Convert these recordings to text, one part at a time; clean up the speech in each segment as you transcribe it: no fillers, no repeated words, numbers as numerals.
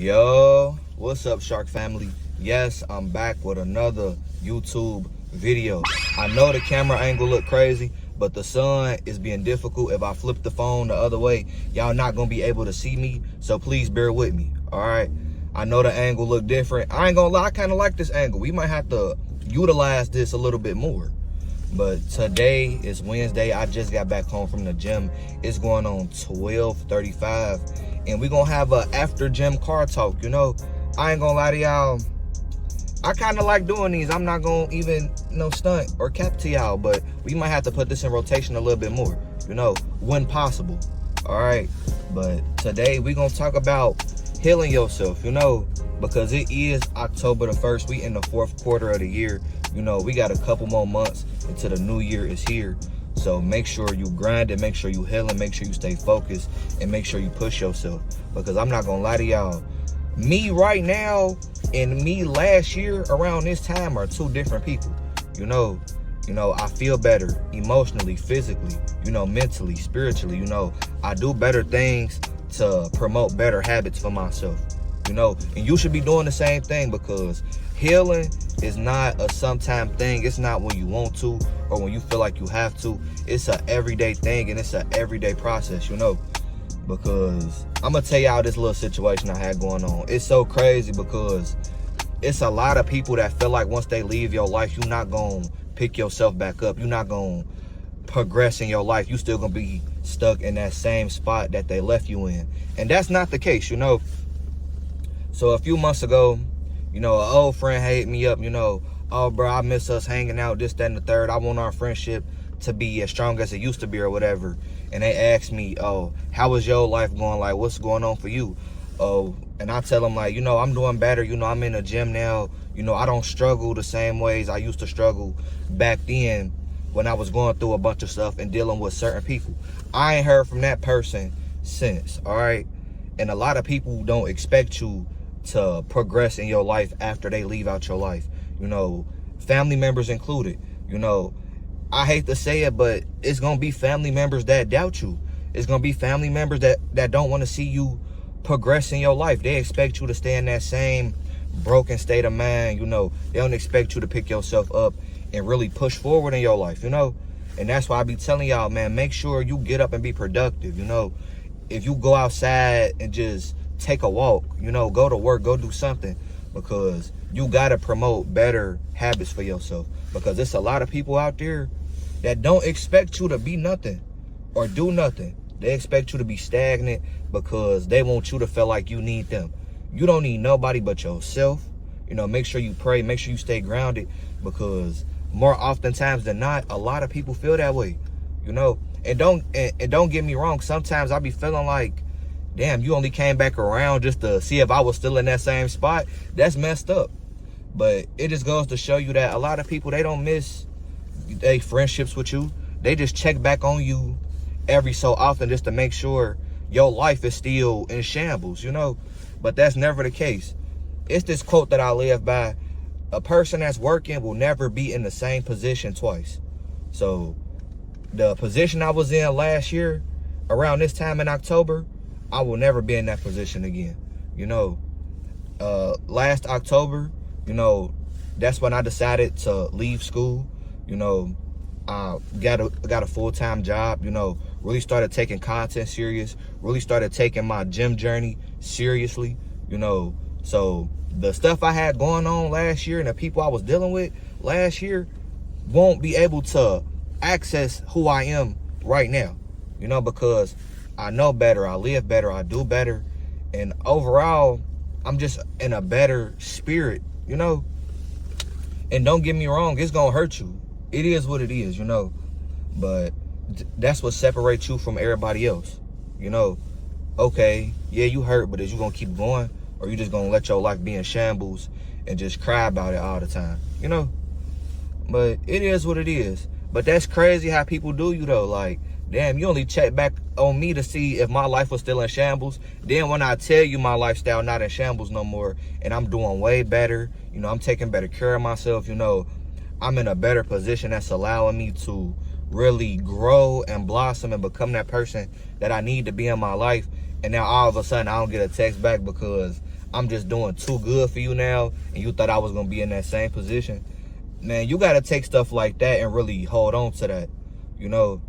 Yo, what's up, Shark family? Yes, I'm back with another YouTube video. I know the camera angle look crazy, but the sun is being difficult. If I flip the phone the other way, y'all not gonna be able to see me, so please bear with me, all right? I know the angle look different. I ain't gonna lie, I kind of like this angle. We might have to utilize this a little bit more. But today is Wednesday. I just got back home from the gym. It's going on 12:35. And we're going to have a after gym car talk. You know, I ain't going to lie to y'all. I kind of like doing these. I'm not going to even, stunt or cap to y'all. But we might have to put this in rotation a little bit more, when possible. All right. But today we're going to talk about healing yourself, because it is October the 1st. We in the 4th quarter of the year. We got a couple more months until the new year is here. So make sure you grind it, make sure you healing, make sure you stay focused, and make sure you push yourself. Because I'm not gonna lie to y'all, me right now and me last year around this time are two different people. I feel better emotionally, physically, mentally, spiritually. I do better things to promote better habits for myself. And you should be doing the same thing, because healing is not a sometime thing. It's not when you want to or when you feel like you have to. It's an everyday thing, and it's an everyday process, because I'm gonna tell y'all this little situation I had going on. It's so crazy because it's a lot of people that feel like once they leave your life, you're not gonna pick yourself back up. You're not gonna progress in your life. You still gonna be stuck in that same spot that they left you in. And that's not the case, So a few months ago, an old friend hit me up, oh, bro, I miss us hanging out, this, that, and the third. I want our friendship to be as strong as it used to be or whatever. And they asked me, oh, how is your life going? Like, what's going on for you? Oh, and I tell them, like, I'm doing better. I'm in the gym now. I don't struggle the same ways I used to struggle back then when I was going through a bunch of stuff and dealing with certain people. I ain't heard from that person since, all right? And a lot of people don't expect you to progress in your life after they leave out your life, family members included. I hate to say it, but it's gonna be family members that doubt you. It's gonna be family members that don't want to see you progress in your life. They expect you to stay in that same broken state of mind. They don't expect you to pick yourself up and really push forward in your life, and that's why I be telling y'all, man, make sure you get up and be productive. If you go outside and just take a walk, go to work, go do something, because you got to promote better habits for yourself. Because there's a lot of people out there that don't expect you to be nothing or do nothing. They expect you to be stagnant because they want you to feel like you need them. You don't need nobody but yourself. Make sure you pray, make sure you stay grounded, because more oftentimes than not, a lot of people feel that way, and don't get me wrong. Sometimes I be feeling like, damn, you only came back around just to see if I was still in that same spot. That's messed up. But it just goes to show you that a lot of people, they don't miss their friendships with you. They just check back on you every so often just to make sure your life is still in shambles, But that's never the case. It's this quote that I live by: a person that's working will never be in the same position twice. So the position I was in last year, around this time in October, I will never be in that position again. Last October, that's when I decided to leave school. I got a full-time job, really started taking content serious, really started taking my gym journey seriously, So the stuff I had going on last year and the people I was dealing with last year won't be able to access who I am right now, because I know better, I live better, I do better, and overall, I'm just in a better spirit, And don't get me wrong, it's gonna hurt you. It is what it is, But that's what separates you from everybody else, Okay, yeah, you hurt, but is you gonna keep going, or you just gonna let your life be in shambles and just cry about it all the time, But it is what it is. But that's crazy how people do you, though. Like, damn, you only check back on me to see if my life was still in shambles. Then when I tell you my lifestyle not in shambles no more, and I'm doing way better, I'm taking better care of myself, I'm in a better position that's allowing me to really grow and blossom and become that person that I need to be in my life. And now all of a sudden I don't get a text back because I'm just doing too good for you now, and you thought I was gonna be in that same position. Man, you gotta take stuff like that and really hold on to that, you know,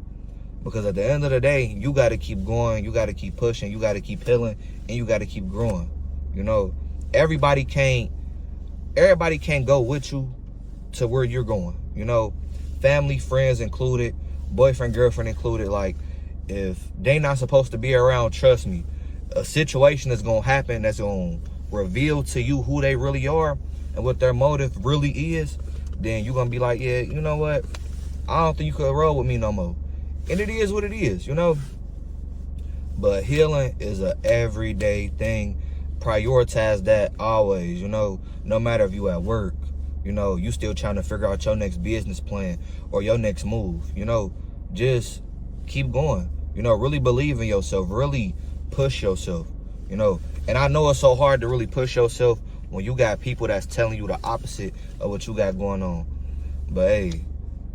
because at the end of the day, you gotta keep going, you gotta keep pushing, you gotta keep healing, and you gotta keep growing. You know, everybody can't go with you to where you're going. You know, family, friends included, boyfriend, girlfriend included. Like, if they not supposed to be around, trust me, a situation is gonna happen that's gonna reveal to you who they really are and what their motive really is. Then you're gonna be like, yeah, you know what? I don't think you could roll with me no more. And it is what it is, you know? But healing is a everyday thing. Prioritize that always, you know? No matter if you at work, you know, you still trying to figure out your next business plan or your next move, you know? Just keep going. You know, really believe in yourself. Really push yourself, you know? And I know it's so hard to really push yourself when you got people that's telling you the opposite of what you got going on. But hey,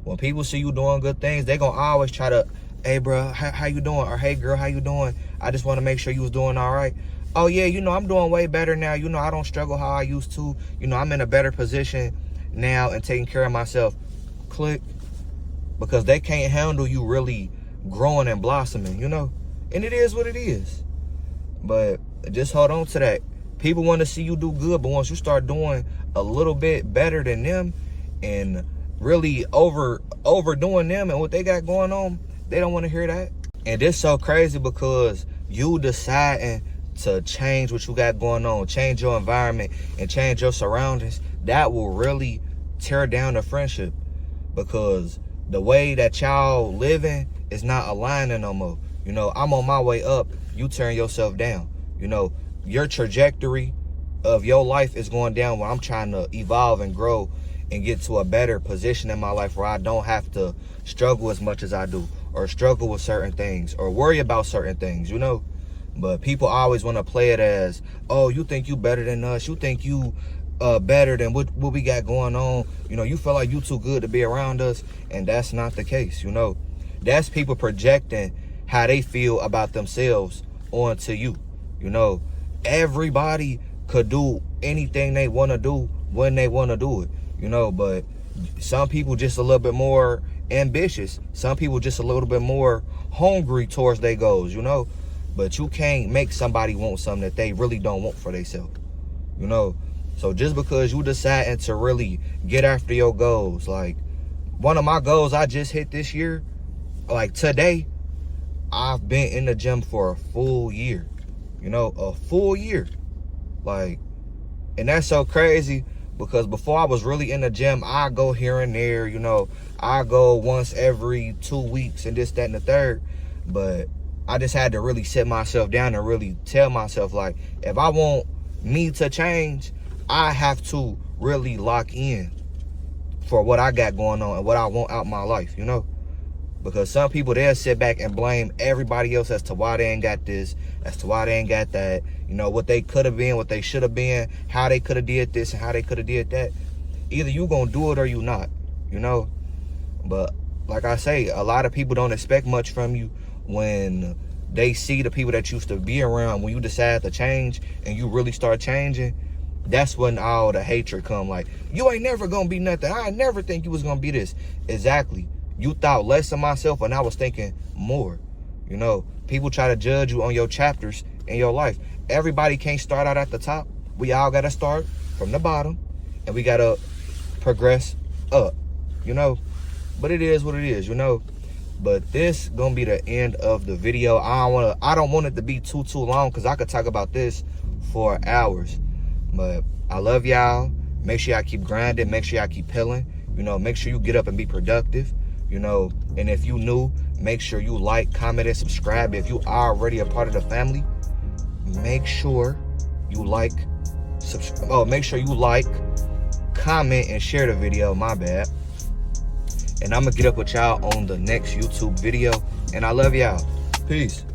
when people see you doing good things, they gonna always try to, hey bro, how you doing? Or hey girl, how you doing? I just want to make sure you was doing all right. Oh yeah, you know, I'm doing way better now. You know, I don't struggle how I used to. You know, I'm in a better position now and taking care of myself. Click. Because they can't handle you really growing and blossoming, you know? And it is what it is. But just hold on to that. People want to see you do good, but once you start doing a little bit better than them and really overdoing them and what they got going on, they don't want to hear that. And it's so crazy because you deciding to change what you got going on, change your environment and change your surroundings, that will really tear down the friendship, because the way that y'all living is not aligning no more. You know, I'm on my way up, you turn yourself down. You know, your trajectory of your life is going down when I'm trying to evolve and grow and get to a better position in my life where I don't have to struggle as much as I do, or struggle with certain things, or worry about certain things, you know? But people always want to play it as, oh, you think you better than us, you think you better than what we got going on, you know, you feel like you too good to be around us. And that's not the case, you know? That's people projecting how they feel about themselves onto you. You know, everybody could do anything they want to do when they want to do it, you know, but some people just a little bit more ambitious. Some people just a little bit more hungry towards their goals, you know, but you can't make somebody want something that they really don't want for themselves, you know? So just because you deciding to really get after your goals, like one of my goals I just hit this year, like today, I've been in the gym for a full year. You know, a full year. Like, and that's so crazy because before I was really in the gym, I go here and there, you know, I go once every 2 weeks and this, that, and the third. But I just had to really sit myself down and really tell myself, like, if I want me to change, I have to really lock in for what I got going on and what I want out my life, you know? Because some people, they'll sit back and blame everybody else as to why they ain't got this, as to why they ain't got that, you know, what they could have been, what they should have been, how they could have did this and how they could have did that. Either you gonna do it or you not, you know? But like I say, a lot of people don't expect much from you when they see the people that used to be around. When you decide to change and you really start changing, that's when all the hatred come. Like, you ain't never gonna be nothing. I never think you was gonna be this. Exactly. You thought less of myself and I was thinking more. You know, people try to judge you on your chapters in your life. Everybody can't start out at the top. We all got to start from the bottom and we got to progress up, you know. But it is what it is, you know. But this going to be the end of the video. I don't want it to be too long because I could talk about this for hours. But I love y'all. Make sure y'all keep grinding. Make sure y'all keep healing. You know, make sure you get up and be productive. You know, and if you new, make sure you like, comment, and subscribe. If you are already a part of the family, make sure you like, make sure you like, comment, and share the video. My bad. And I'm gonna get up with y'all on the next YouTube video. And I love y'all. Peace.